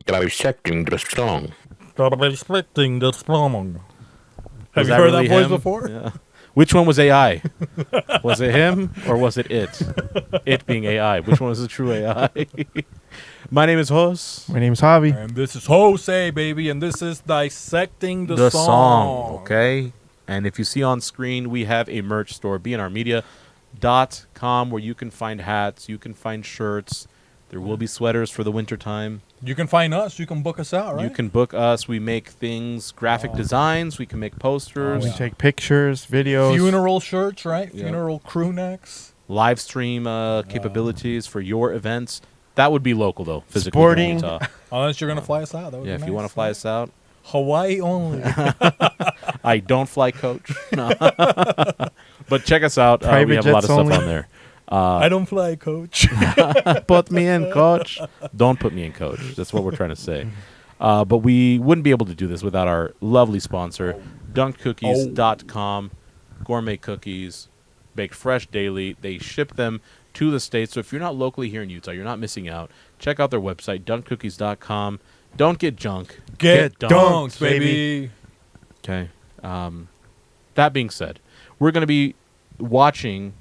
Dissecting the Song. Dissecting the Song. Have Was you heard really that voice him? before? Yeah. Which one was AI? Was it him or was it it? It being AI. Which one was the true AI? My name is Jos. My name's Javi. And this is Jose, baby, and this is Dissecting the Song. Okay? And if you see on screen, we have a merch store, bnrmedia.com, where you can find hats, you can find shirts. There will be sweaters for the winter time. You can find us. You can book us out, right? You can book us. We make things, graphic designs. We can make posters. We take pictures, videos. Funeral shirts, right? Yeah. Funeral crew necks. Live stream capabilities for your events. That would be local, though. Physically Sporting. in Utah. Unless you're going to fly us out. That would Yeah, be if you nice, want to fly right? us out. Hawaii only. I don't fly coach. No. But check us out. We Private have a lot of jets stuff only. on there. I don't fly, coach. Put me in, coach. Don't put me in, coach. That's what we're trying to say. But we wouldn't be able to do this without our lovely sponsor, dunkedcookies.com. Gourmet cookies, baked fresh daily. They ship them to the States. So if you're not locally here in Utah, you're not missing out. Check out their website, dunkedcookies.com. Don't get junk. Get dunked, dunked, baby. Okay. That being said, we're going to be watching,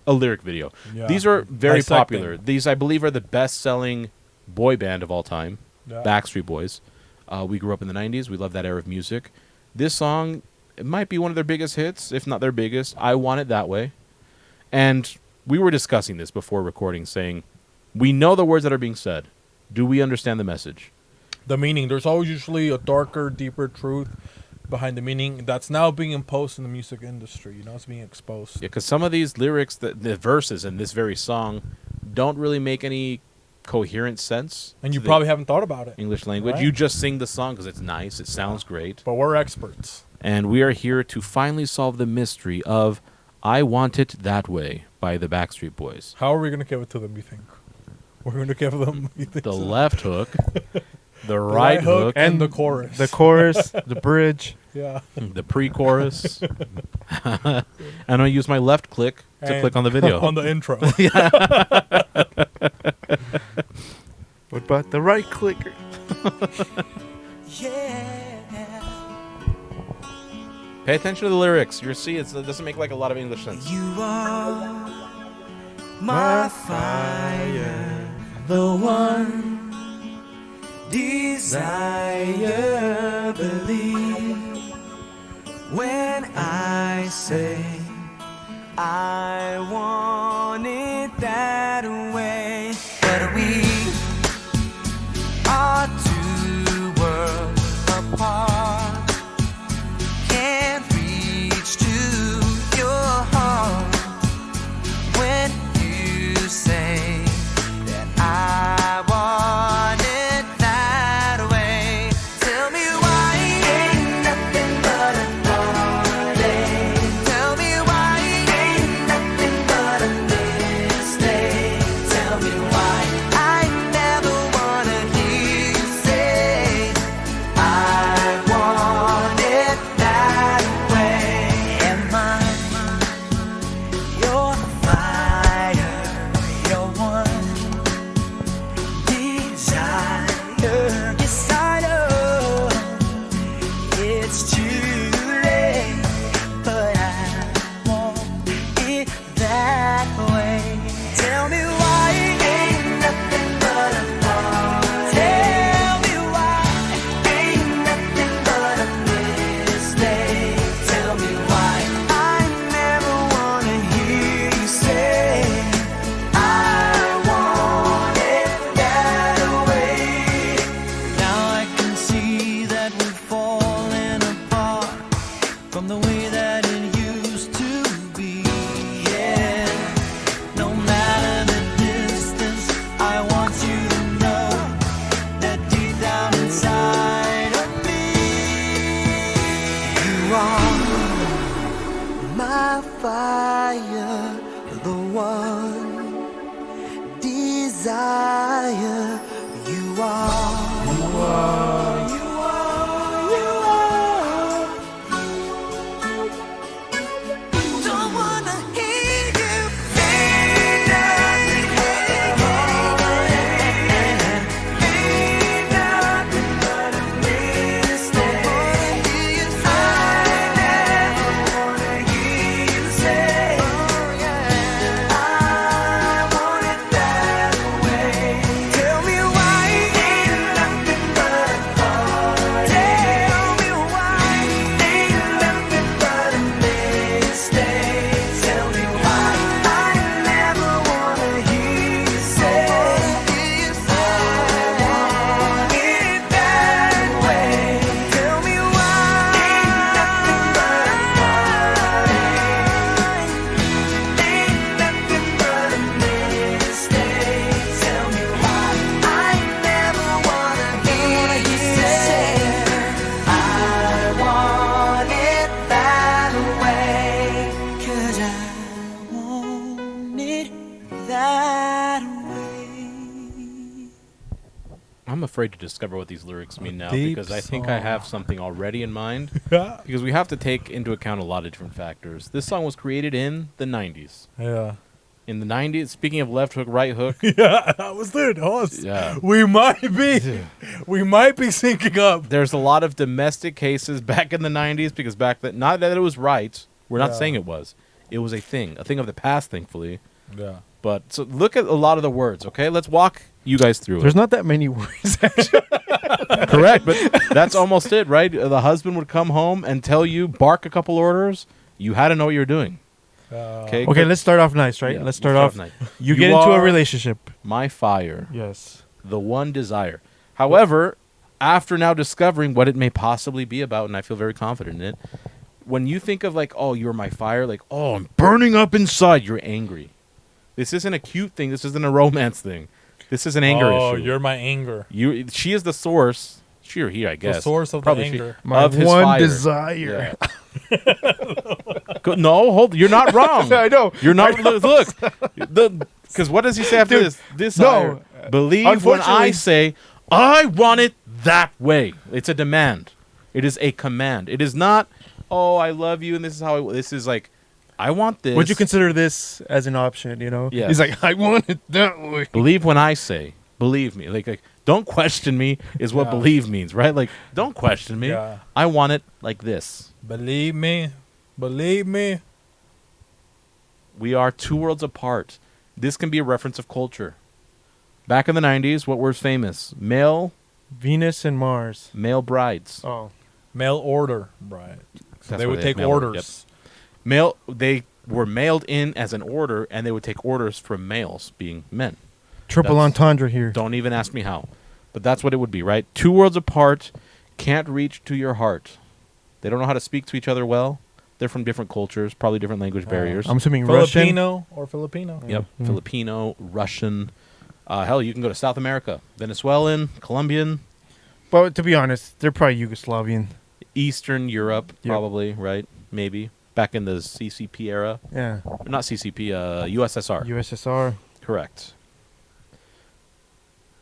a lyric video. Yeah. These are very Dissecting. popular. These, I believe, are the best-selling boy band of all time, Yeah. Backstreet Boys. We grew up in the 90s. We love that era of music. This song, it might be one of their biggest hits, if not their biggest. I Want It That Way. And we were discussing this before recording, saying, we know the words that are being said. Do we understand the message? The meaning. There's always usually a darker, deeper truth behind the meaning that's now being imposed in the music industry. You know, it's being exposed. Yeah, because some of these lyrics, the verses in this very song, don't really make any coherent sense. And you to the probably haven't thought about it. English language. Right? You just sing the song because it's nice. It sounds great. But we're experts. And we are here to finally solve the mystery of I Want It That Way by the Backstreet Boys. How are we going to give it to them, you think? We're going to give them you think The so? left hook, the The right hook, and the chorus. The chorus, the bridge. Yeah. the pre-chorus. And I use my left click to And click on the video. on the intro. What about the right clicker? Pay attention to the lyrics. You'll see it doesn't make like a lot of English sense. You are my fire, the one desire, believe when I say I want it that way. But we are two worlds apart, can't reach to your heart when you say that I want it that way. Tell me why ain't nothing but a heartache. Tell me why ain't nothing but a mistake. Tell me why I never wanna hear you say I want it that way. Am I your fire, your one desire? Yes, I know it's too late, but I want it that way. Tell me why ain't nothing but a heart. Tell me why ain't nothing but a mistake. Tell me why I never wanna hear you say I want it that way. Now I can see that we've fallen apart from the way that it used to be. Yeah, no matter the distance, I want you to know that deep down inside of me, you are my fire, the one desire. You are. Don't wanna hear you say nothing. that way. I'm afraid to discover what these lyrics mean now Deep because I think I song. have something already in mind. Yeah. Because we have to take into account a lot of different factors. This song was created in the 90s. Yeah. In the 90s, speaking of left hook, right hook, Yeah, that was it. Us. yeah. We might be syncing up. There's a lot of domestic cases back in the 90s because back then, not that it was right. We're not Yeah. saying it was. It was a thing of the past, thankfully. Yeah. But so look at a lot of the words, okay? Let's walk you guys through There's it. not that many words. Actually. Correct, but that's almost it, right? The husband would come home and tell you, bark a couple orders. You had to know what you were doing. Okay. Okay, let's start off nice, right? Yeah, Let's start we'll off. nice. You You get into a are- relationship. My fire, Yes. the one desire. However, after now discovering what it may possibly be about, and I feel very confident in it, when you think of like, oh, you're my fire, like, oh, I'm burning up inside, you're angry. This isn't a cute thing. This isn't a romance thing. This is an anger Oh, issue. you're my anger. She is the source. She or he, I guess. source of the Probably anger. My of his one fire. desire. Yeah. No, hold. You're not wrong. I know. You're not. Look, because what does he say after Dude, this? This no. believe when I Unfortunately- say I want it that way. It's a demand. It is a command. It is not. Oh, I love you, and this is how. This is like, I want this. Would you consider this as an option? You know. Yeah. He's like, I want it that way. believe when I say? Believe me. Like don't question me is what Yeah. believe means, right? Like don't question me. Yeah. I want it like this. Believe me. Believe me. We are two worlds apart. This can be a reference of culture. Back in the 90s, what was famous? Male Venus and Mars. brides. Oh. Mail order, right? So That's they where would they take mail order, orders. They were mailed in as an order, and they would take orders from males, being men. Triple That's- entendre here. Don't even ask me how. But that's what it would be, right? Two worlds apart, can't reach to your heart. They don't know how to speak to each other well. They're from different cultures, probably different language barriers. I'm assuming Russian. Filipino or Filipino. Yep, Mm. Filipino, Russian. Hell, you can go to South America. Venezuelan, Colombian, But to be honest, they're probably Yugoslavian. Eastern Europe, Yep. probably, right? Maybe. Back in the CCP era. Yeah. Not CCP, USSR. USSR. Correct.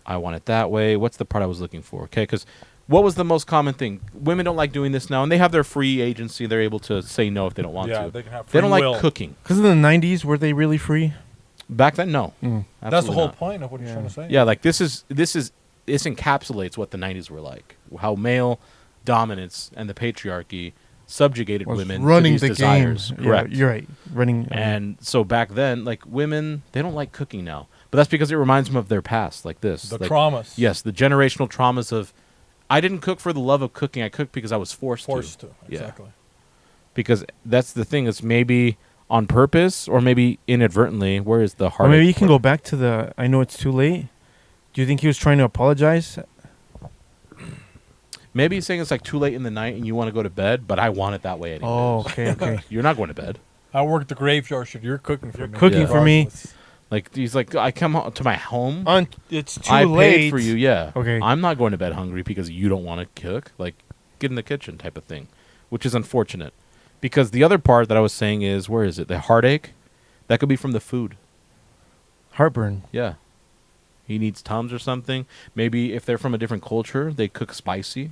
I want it that way. What's the part I was looking for? Okay, because what was the most common thing? Women don't like doing this now, and they have their free agency. They're able to say no if they don't want Yeah, to. they can have They free don't will. like cooking. Because in the 90s, were they really free? Back then, no. Mm. That's the Absolutely whole not. point of what you're Yeah. trying to say. Yeah, like this encapsulates what the 90s were like. How male dominance and the patriarchy subjugated Was women running to the these desires. game. Correct. Yeah, you're right. Running. And so back then, like women, they don't like cooking now. But that's because it reminds them of their past, like this. The like, traumas. Yes, the generational traumas of, I didn't cook for the love of cooking. I cooked because I was forced to. Yeah. Exactly. Because that's the thing. It's maybe on purpose or maybe inadvertently. Where is the or heart? maybe you can go back to the I know it's too late. Do you think he was trying to apologize? Maybe he's saying it's like too late in the night and you want to go to bed, but I want it that way anyway. Oh, okay, okay. You're not going to bed. I work the graveyard shift. You're cooking for me. cooking for me. Regardless. Like he's like, I come to my home. It's too I late paid for you, yeah. Okay. I'm not going to bed hungry because you don't want to cook. Like, get in the kitchen type of thing, which is unfortunate. Because the other part that I was saying is, where is it? The heartache? That could be from the food. Heartburn. Yeah. He needs Tums or something. Maybe if they're from a different culture, they cook spicy.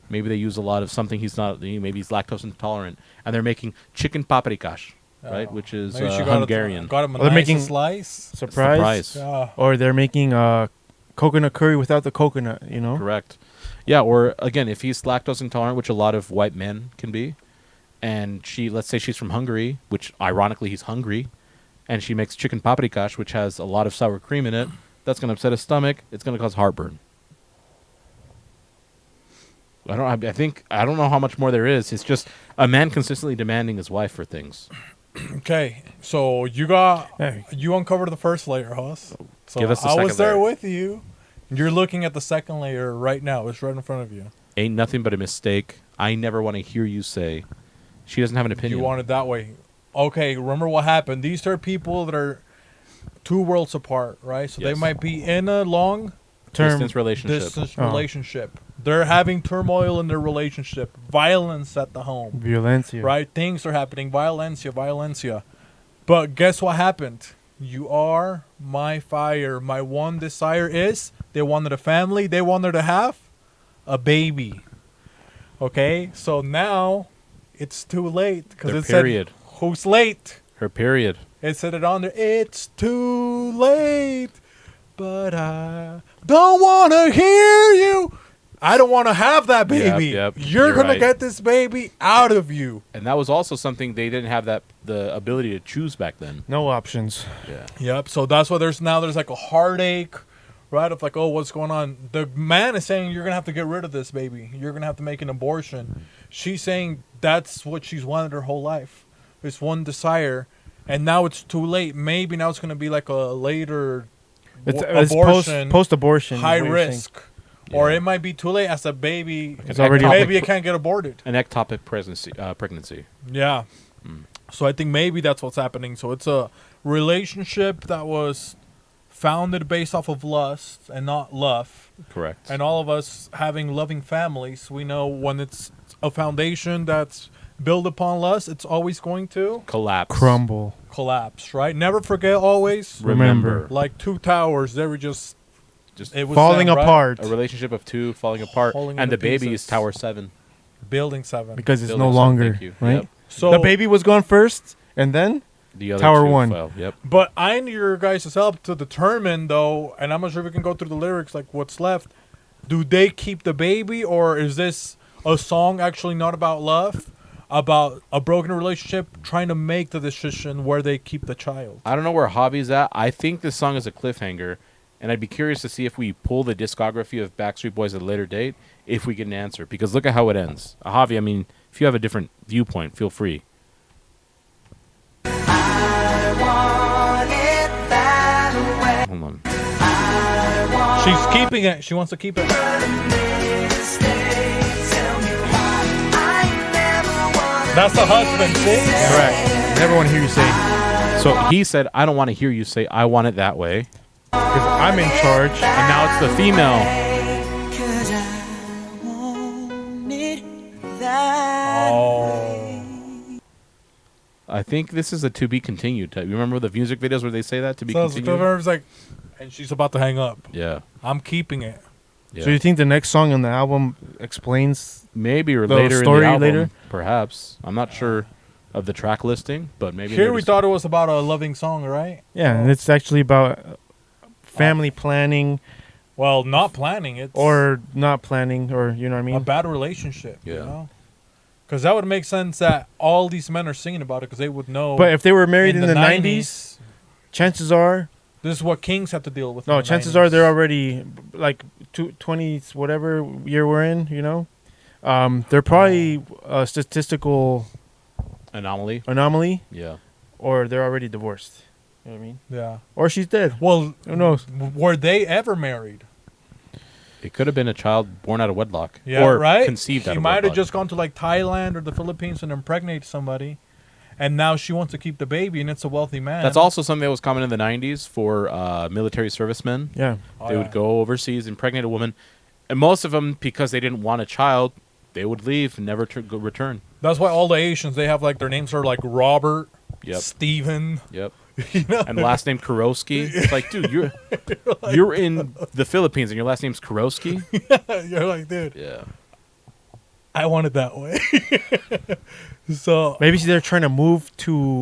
Maybe they use a lot of something he's not, maybe he's lactose intolerant. And they're making chicken paprikash, right? Which is Maybe she Hungarian. Got him a Oh, they're nice making- slice. Surprise. Yeah. Or they're making coconut curry without the coconut, you know? Correct. Yeah, or again, if he's lactose intolerant, which a lot of white men can be, and let's say she's from Hungary, which ironically he's hungry, and she makes chicken paprikash, which has a lot of sour cream in it, that's going to upset his stomach. It's going to cause heartburn. I don't know how much more there is. It's just a man consistently demanding his wife for things. Okay, so you uncovered the first layer, Hoss. So Give us the I was second there layer. with you. You're looking at the second layer right now. It's right in front of you. Ain't nothing but a mistake. I never want to hear you say. She doesn't have an opinion. You want it that way. Okay, remember what happened. These are people that are two worlds apart, right? So Yes. they might be in a long Distance relationship. distance Oh. relationship. They're having turmoil in their relationship, violence at the home, Violencia. right? Things are happening, violencia. But guess what happened? You are my fire. My one desire is they wanted a family. They wanted to have a baby. Okay, so now it's too late because Their it period. said who's late. Her period. It said it on there. It's too late, but I don't want to hear you. I don't want to have that baby. Yep, You're you're gonna right. get this baby out of you. And that was also something they didn't have the ability to choose back then. No options. Yeah. Yep. So that's why there's like a heartache, right? Of like, oh, what's going on? The man is saying you're gonna have to get rid of this baby. You're gonna have to make an abortion. She's saying that's what she's wanted her whole life. It's one desire, and now it's too late. Maybe now it's gonna be like a later It's abortion, post abortion. high risk, or it might be too late as a baby. It's already Maybe it can't get aborted. An ectopic pregnancy. Yeah. So I think maybe that's what's happening. So it's a relationship that was founded based off of lust and not love. Correct. And all of us having loving families, we know when it's a foundation that's built upon lust, it's always going to collapse. Crumble. collapse, right? Never forget always. Remember. Like two towers, they were just it was Falling them, right? apart. A relationship of two falling apart, Falling and into the baby pieces. is Tower 7. Building 7. Because it's Building no something, longer. thank you. Right? Yep. So The baby was gone first, and then The other Tower two 1. fell. Yep. But I need your guys' help to determine, though, and I'm not sure if we can go through the lyrics, like what's left. Do they keep the baby, or is this a song actually not about love, about a broken relationship, trying to make the decision where they keep the child? I don't know where Hobby's at. I think this song is a cliffhanger, and I'd be curious to see if we pull the discography of Backstreet Boys at a later date, if we get an answer. Because look at how it ends. Javi, I mean, if you have a different viewpoint, feel free. Hold on. She's keeping it. She wants to keep it. That's the husband, see? correct. Never want to hear you say, So he said, I don't want to hear you say, I want it that way. because I'm in charge. And now it's the female. Oh. I think this is a to be continued type. You remember the music videos where they say that? To be So continued? Cliffhanger's like, and she's about to hang up. Yeah. I'm keeping it. Yeah. So you think the next song on the album explains? Maybe or the later story in the album, later? perhaps. I'm not sure of the track listing, but maybe Here they're we just- thought it was about a loving song, right? Yeah, and it's actually about family planning Well, not planning it. or not planning, or you know what I a mean? bad relationship. Yeah. You know? Because that would make sense that all these men are singing about it because they would know. But if they were married in the 90s, 90s, chances are, this is what kings have to deal with. in no, the chances 90s. are they're already like 20s, whatever year we're in, you know? They're probably a statistical anomaly. anomaly, Yeah. or they're already divorced. You know what I mean? Yeah. Or she's dead. Well, Who knows? Were they ever married? It could have been a child born out of wedlock. Yeah, or right. conceived out She of might have wedlock. just gone to like Thailand or the Philippines and impregnated somebody, and now she wants to keep the baby, and it's a wealthy man. That's also something that was common in the 90s for military servicemen. Yeah. Oh, They yeah. would go overseas, impregnate a woman, and most of them, because they didn't want a child, they would leave and never return. That's why all the Asians, they have like their names are like Robert, Yep. Stephen. Yep. You know? And last name Kurowski. It's like, dude, you're in the Philippines and your last name's Kurowski? You're like, dude, Yeah. I want it that way. So Maybe they're trying to move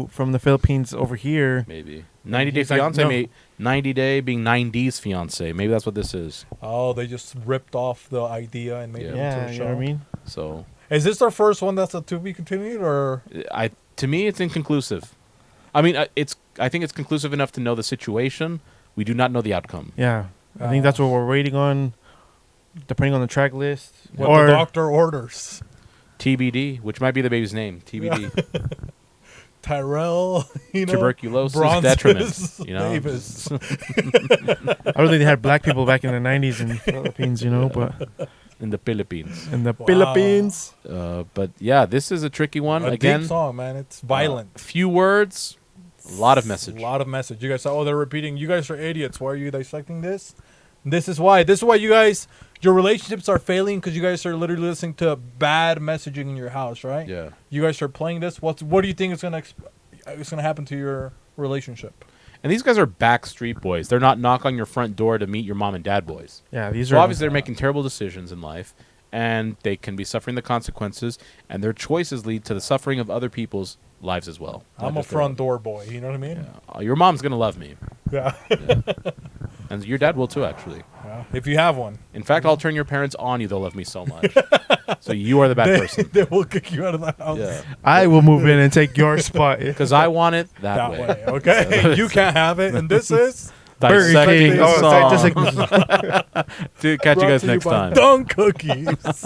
from the Philippines over here. Maybe. 90 Day He's like, Fiance, no. mate. 90 Day being 90s Fiance. Maybe that's what this is. oh, they just ripped off the idea and made it into Yeah, a you show. know what I mean? So, Is this their first one that's a to be continued, or to me, it's inconclusive. I mean, I think it's conclusive enough to know the situation. We do not know the outcome. Yeah. I think that's what we're waiting on, depending on the track list. what or the doctor orders? TBD, which might be the baby's name. TBD. Tyrell, you know, Tuberculosis Bronzes detriment. You know, Davis. I don't think they had black people back in the 90s in the Philippines, you know, but in the Philippines. in the Wow. Philippines. But yeah, this is a tricky one. A Again, deep song, man. It's violent. few words, a lot of message. A lot of message. You guys say, oh, they're repeating. You guys are idiots. Why are you dissecting this? This is why. This is why you guys, your relationships are failing because you guys are literally listening to bad messaging in your house, right? Yeah. You guys are playing this. What do you think is gonna happen to your relationship? And these guys are Backstreet Boys. They're not knock on your front door to meet your mom and dad boys. Yeah, these So are obviously they're making terrible decisions in life, and they can be suffering the consequences, and their choices lead to the suffering of other people's lives as well. Not I'm a just their front own. door boy. You know what I mean? Your mom's going to love me. Yeah. And your dad will too, actually. Yeah. If you have one, In fact, I'll turn your parents on you. They'll love me so much. So you are the bad person. they will kick you out of the house. Yeah. I will move in and take your spot. Because I want it that, That way. way. Okay. You can't have it. And this is Burger Dissecting King. The Oh, Song. dissect the- Dude, catch you brought guys to next by time. Dunk Cookies.